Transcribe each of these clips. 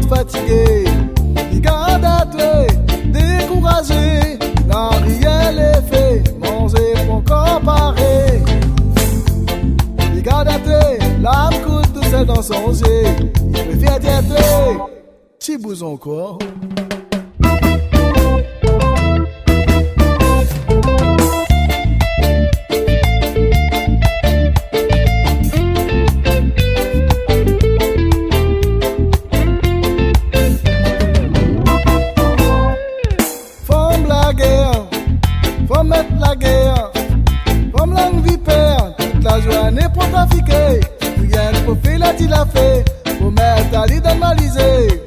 rentre fatigué. Il garde à toi, découragé. N'a rien les fait, manger pour comparer. Il garde à toi, l'âme coûte tout seul dans son jet. Il préfère dire toi, petit bouson encore. Il a fait pour mettre à l'idéaliser.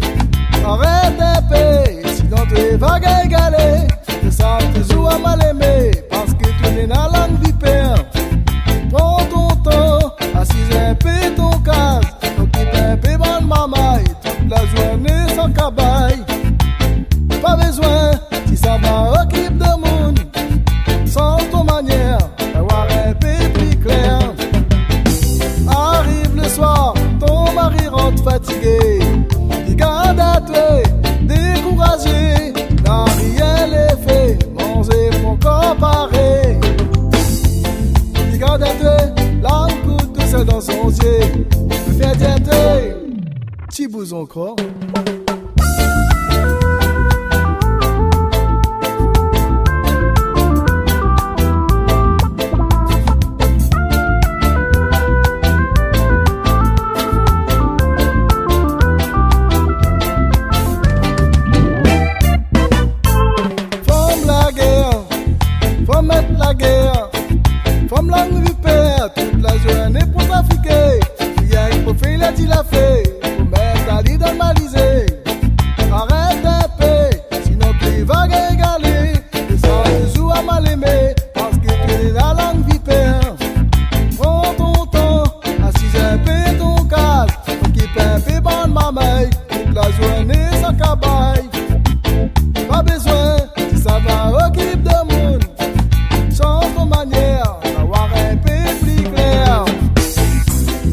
Arrête un peu, sinon tu es vague à égaler. Tu sens toujours à mal aimer parce que tu n'es dans la langue vipère. Prends ton temps, assise un peu ton cas. Occupe un peu bonne maman toute la journée sans cabaye. Pas besoin, si ça va, occupe de monde. Sans ton manière d'avoir un peu plus clair. Arrive le soir, ton mari rentre fatigué. Il garde à toi, découragé. N'a rien les fait, manger pour comparer. Il garde à toi, l'âme coûte tout seul dans son yeux. Me fait tenter, petit bouson encore. Femme langue vipère, toute la journée pour trafiquer. Rien que pour faire il a fait, pour mettre à l'idéaliser. Arrête un peu, sinon tu vas égaler. Tu sens toujours à mal aimer, parce que tu es la langue vipère. Prends ton temps, assise un peu ton casque. Occupe un peu bonne mamaille, toute la journée sans cabaye. Pas besoin, si ça va, occupe de monde. Change ton manière d'avoir un peu plus clair.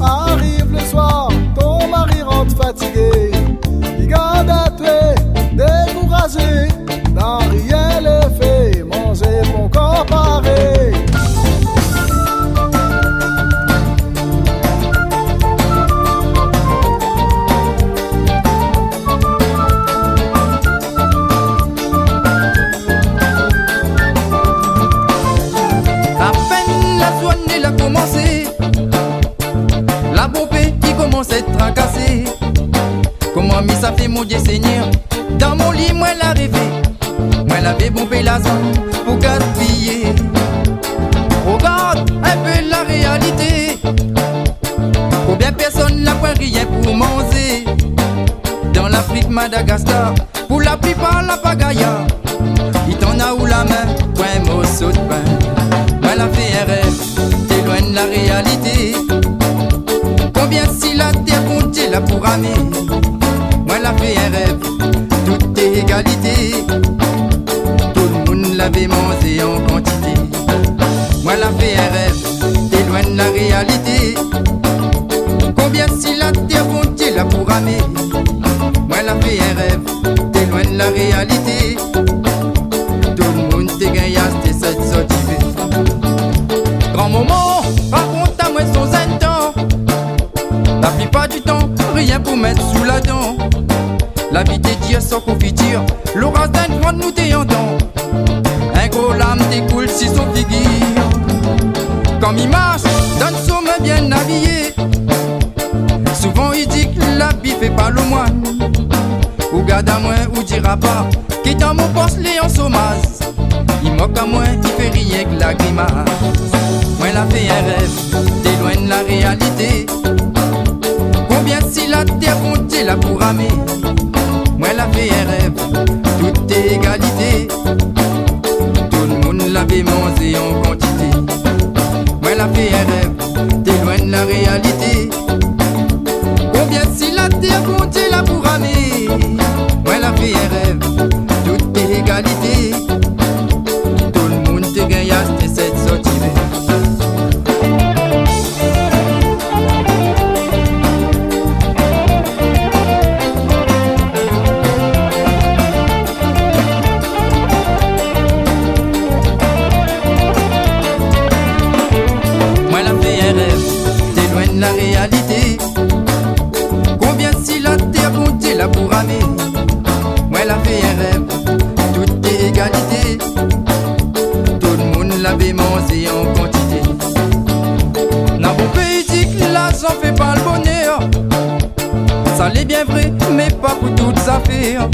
Arrive le soir, ton mari rentre fatigué. Il garde à toi, découragé. N'a rien le fait, manger pour comparer. La poupée qui commence à être tracassée. Comment mis ça fait mon Dieu Seigneur. Dans mon lit moi la rêvé. Moi l'avais pompé la zone pour gaspiller. Regarde un peu la réalité. Combien personne n'a point rien pour manger. Dans l'Afrique Madagascar, pour la plupart la pagaille. Il t'en a où la main, point morceau de pain. Moi la fait un rêve, t'éloigne la réalité. Combien si la terre compte la pour amener. Moi la fait un rêve, toute est égalité. Tout le monde l'avait mangé en quantité. Moi la fait un rêve, t'éloigne la réalité. Combien si la terre compte la pour amener. Moi la fait un rêve, t'éloigne la réalité. Tout le monde te gagne à cette sortie. Grand moment, raconte à moi son temps. La plupart du temps, rien pour mettre sous la dent. La vie des dieux sans confiture, l'orage d'un grand nous t'ayantons. Un gros lame découle si son figure. Comme il marche, donne son main bien habillé. Souvent il dit que la vie fait pas le moine. Ou garde à moi, ou dira pas, qui dans mon poste Léon Somas. Il moque à moi, il fait rien que la grimace. Moi la fait un rêve, t'éloigne la réalité. Combien si la terre compte la pour ramer. Moi la fait un rêve, toute est égalité. Tout le monde l'avait mangé en quantité. Moi la fait un rêve, t'éloigne la réalité. Combien si la terre compte la pour ramer. Moi la fait un rêve, toute est égalité. Tout le monde te gagne à cette sortie. là pour ramer. Moi la fait un rêve, toute est égalité. Tout le monde l'avait mangé en quantité. Dans mon pays dit que l'argent fait pas le bonheur. Ça l'est bien vrai, mais pas pour toutes affaires.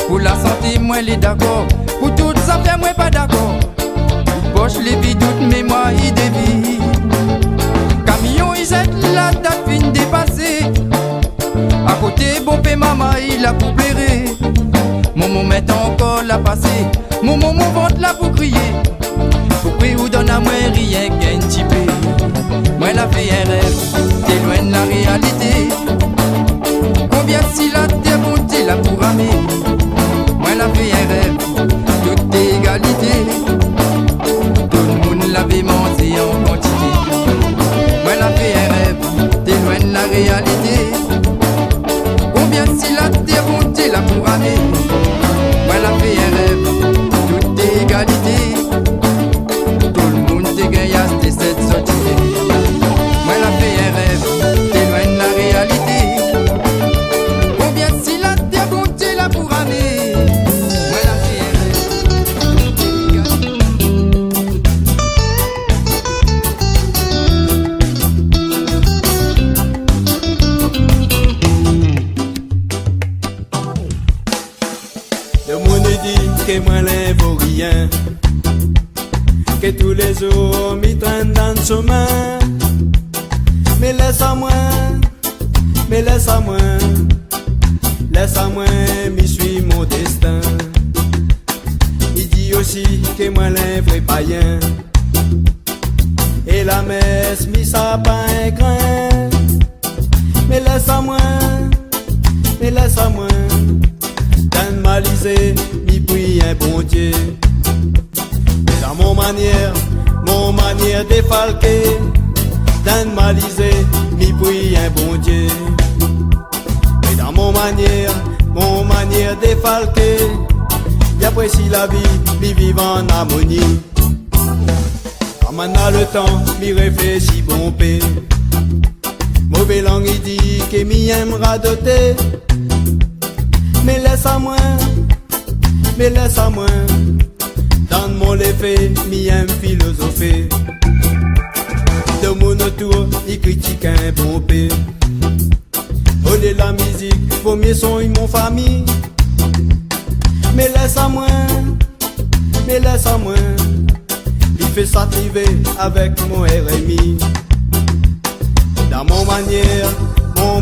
Pour la santé, moi les d'accord. Pour toutes affaires, moi pas d'accord. Poche les vies, toute mémoire y dévie. Camion il jette la date fin dépassée. À côté bon pé maman il a pour plairer. Mon moment encore la passé. Mon ventre là pour crier. Pour prier ou donne à moi rien qu'un petit peu. Moi la fait un rêve, t'es loin de la réalité. Combien si la terre montée là pour ramer. Moi la fait un rêve, toute égalité. Tout le monde l'avait mangé en quantité. Moi la fait un rêve, t'es loin de la réalité. Combien si la terre montée là pour ramer. Moi la fait un rêve, toute égalité. Tout le monde te gagne à cette sortie. Moi la fait un rêve, t'es loin de la réalité. Combien si la terre montée là pour ramer. Moi la fait un rêve, toute égalité. Le monde dit que moi l'un vaut rien, que tous les jours m'y traînent dans le chemin. Mais laisse-moi, laisse-moi, m'y suis mon destin. Il dit aussi que moi l'un vrai païen, et la messe m'y ça pas un grain. Mais laisse-moi, dans malisé, m'y prie un bon Dieu. Mais dans mon manière défalquée, dans malisé, m'y prie un bon Dieu. Mais dans mon manière défalquée, j'apprécie la vie, m'y vivre en harmonie. Quand maintenant le temps, m'y réfléchit bon paix. Mauvais langue il dit que m'y aimera doter. Mais laisse-moi, dans mon effet, m'y aime philosopher. De mon autour, il critique un bon paix. Au lieu de la musique, vaut mieux son et mon famille. Mais laisse-moi, il fait s'activer avec mon RMI. Dans mon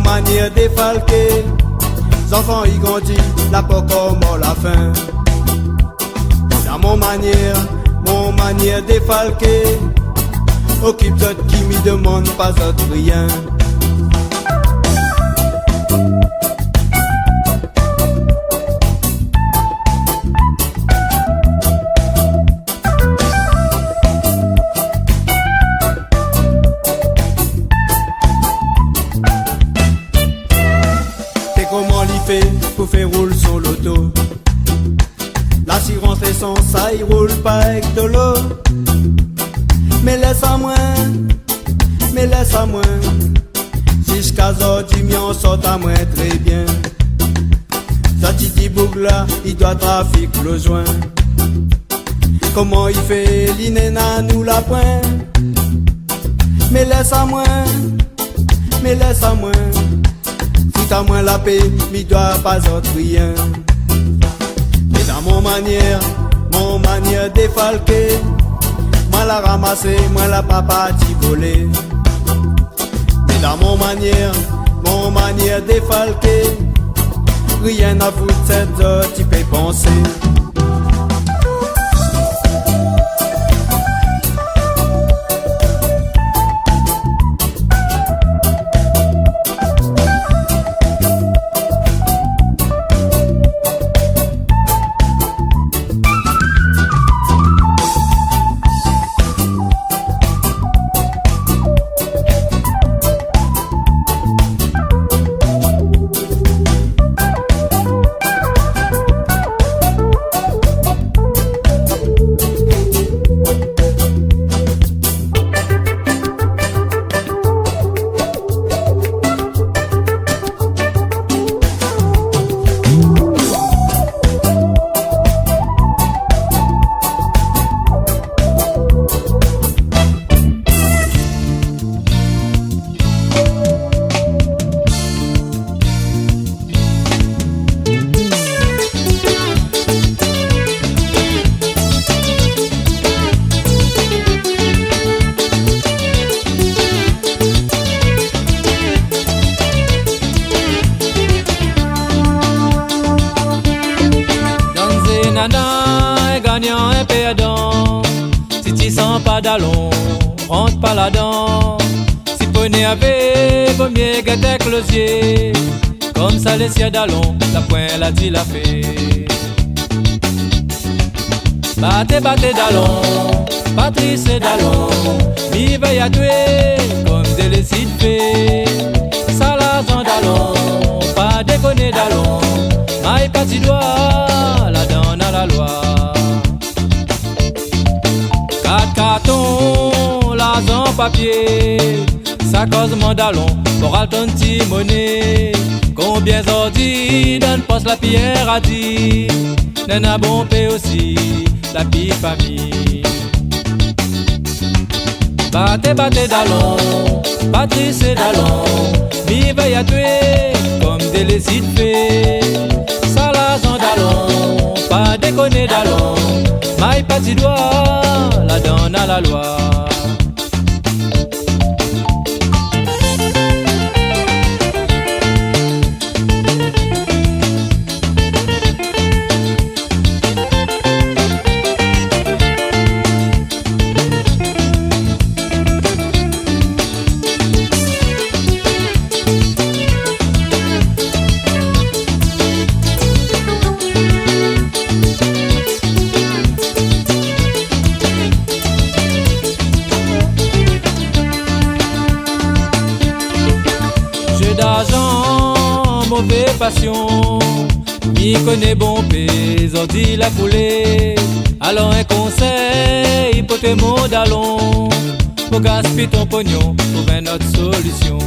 manière défalquée, les enfants y grandissent, la peau comme la faim. Dans mon manière défalquée, occupe d'autres qui m'y demandent pas autre rien. Pour faire rouler sur l'auto, l'assurance essence ça y roule pas avec de l'eau. Mais laisse-moi, jusqu'à aujourd'hui m'y sort à moi très bien. Ça titi bougla, il doit trafic le joint. Comment il fait l'inéna nous la pointe. Mais laisse-moi, si t'as moins la paix, m'y doit pas autre rien. Mais dans mon manière défalquée, moi la ramasser, moi la papa t'y voler. Mais dans mon manière défalquée, rien à foutre cette heure, tu peux penser. gagnant, un perdant. Si tu sens pas d'allon, rentre pas là-dedans. Si poney avait, vaut mieux guetter closier. Comme ça les siens d'allon, la pointe la dit la fait. Battez, battez d'allon, Patrice d'allon. Mi veille à tuer, comme des lécides fait. Salazan d'allon, pas déconner d'allon. Maï parti doigt, la donne à la loi. 4 cartons, l'argent papier. Ça cause mon d'allon, pour ton petit monnaie. Combien ordi, donne poste la pierre a dit. Nana bon paix aussi, la pire famille. Battez, battez d'allon, Patrice d'allon. Mi veille à tuer, comme des lécides fait. Salazan d'allon, pas déconner d'allon. Maï parti doigt, la donne à la loi. D'argent, mauvais passion. Mi connaît bon pays, ordi la foulée. Alors un conseil, pour tes mots d'allon. Pour gaspiller ton pognon, trouver notre solution.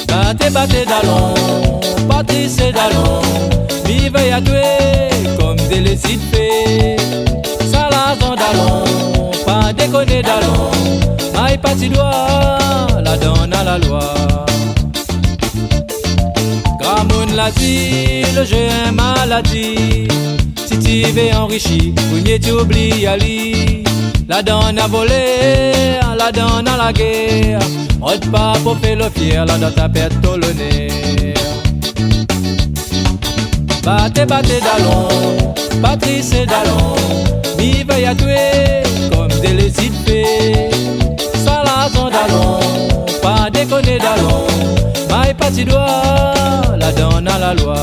Battez, battez d'allon, Patrice d'allon. Mi veille à tuer, comme des lécides fait. Salazan d'allon, pas déconner d'allon. Maï parti doigt, la donne à la loi. Gramoun l'a dit, le jeu est maladie. Si tu veux enrichir, vous mieux tu oublies Ali. La donne à voler, la donne à la guerre. Rôde pas pour faire le fier, la donne à perdre ton le nerf. Battez, battez d'allon, Patrice d'allon. Mi veille à tuer, comme des lécides fait. Salazan d'allon, pas déconner d'allon. Maï parti doigt, la donne à la loi.